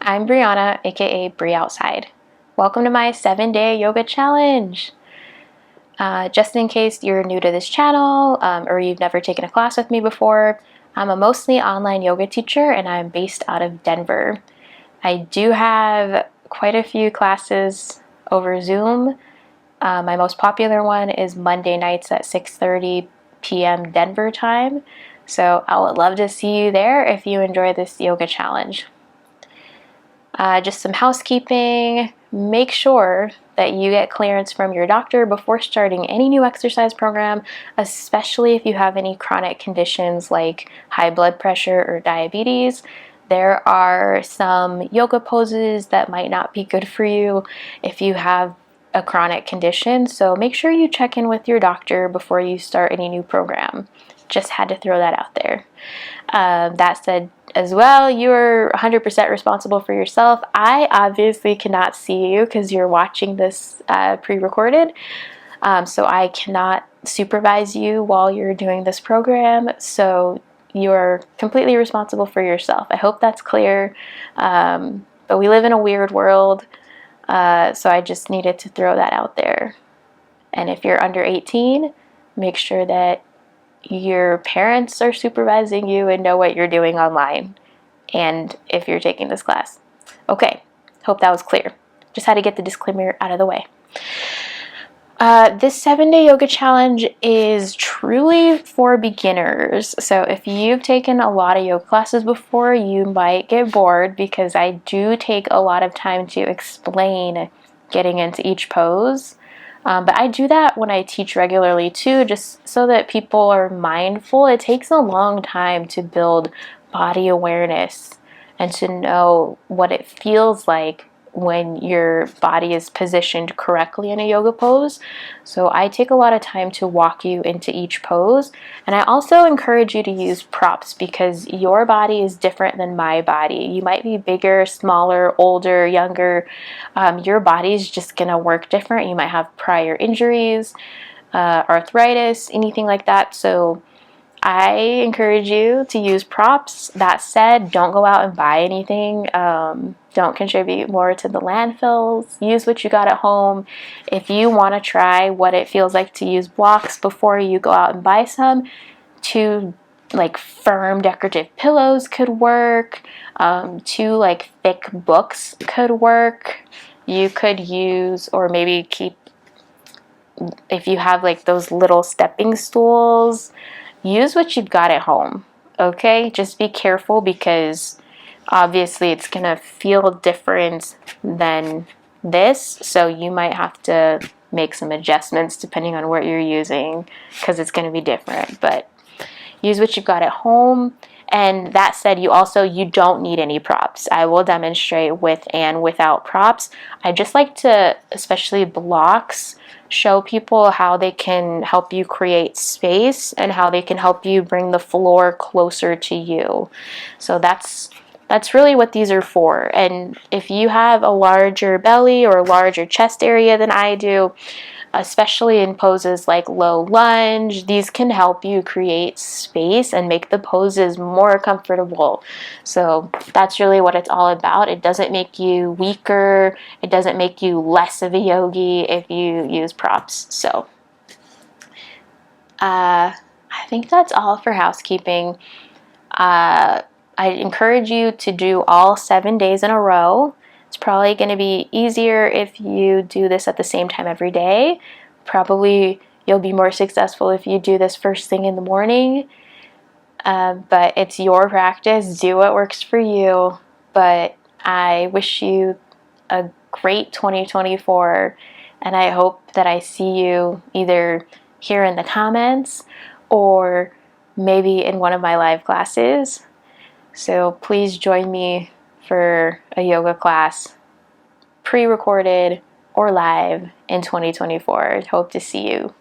I'm Brianna, aka Bri Outside. Welcome to my 7-day yoga challenge. Just in case you're new to this channel or you've never taken a class with me before, I'm a mostly online yoga teacher and I'm based out of Denver. I do have quite a few classes over Zoom. My most popular one is Monday nights at 6:30 p.m. Denver time. So I would love to see you there if you enjoy this yoga challenge. Just some housekeeping. Make sure that you get clearance from your doctor before starting any new exercise program, especially if you have any chronic conditions like high blood pressure or diabetes. There are some yoga poses that might not be good for you if you have a chronic condition, so make sure you check in with your doctor before you start any new program. Just had to throw that out there. That said, as well, you're 100% responsible for yourself. I obviously cannot see you because you're watching this pre-recorded, so I cannot supervise you while you're doing this program, so you're completely responsible for yourself. I hope that's clear, but we live in a weird world, so I just needed to throw that out there. And if you're under 18, make sure that your parents are supervising you and know what you're doing online and if you're taking this class. Okay, hope that was clear. Just had to get the disclaimer out of the way. This 7-day yoga challenge is truly for beginners. So if you've taken a lot of yoga classes before, you might get bored because I do take a lot of time to explain getting into each pose. But I do that when I teach regularly too, just so that people are mindful. It takes a long time to build body awareness and to know what it feels like when your body is positioned correctly in a yoga pose. So I take a lot of time to walk you into each pose. And I also encourage you to use props because your body is different than my body. You might be bigger, smaller, older, younger. Your body is just going to work different. You might have prior injuries, arthritis, anything like that. So I encourage you to use props. That said, don't go out and buy anything. Don't contribute more to the landfills. Use what you got at home. If you want to try what it feels like to use blocks before you go out and buy some, two like firm decorative pillows could work. Two like thick books could work. You could use, or maybe keep, if you have like those little stepping stools, use what you've got at home, okay? Just be careful because obviously it's gonna feel different than this, so you might have to make some adjustments depending on what you're using because it's gonna be different, but use what you've got at home. And that said, you don't need any props. I will demonstrate with and without props. I just like to, especially blocks, show people how they can help you create space and how they can help you bring the floor closer to you. So that's really what these are for. And if you have a larger belly or a larger chest area than I do, especially in poses like low lunge, these can help you create space and make the poses more comfortable. So that's really what it's all about. It doesn't make you weaker. It doesn't make you less of a yogi if you use props. So I think that's all for housekeeping. I encourage you to do all 7 days in a row. It's probably going to be easier if you do this at the same time every day. Probably you'll be more successful if you do this first thing in the morning. But it's your practice. Do what works for you. But I wish you a great 2024, and I hope that I see you either here in the comments or maybe in one of my live classes. So please join me for a yoga class, pre-recorded or live in 2024. Hope to see you.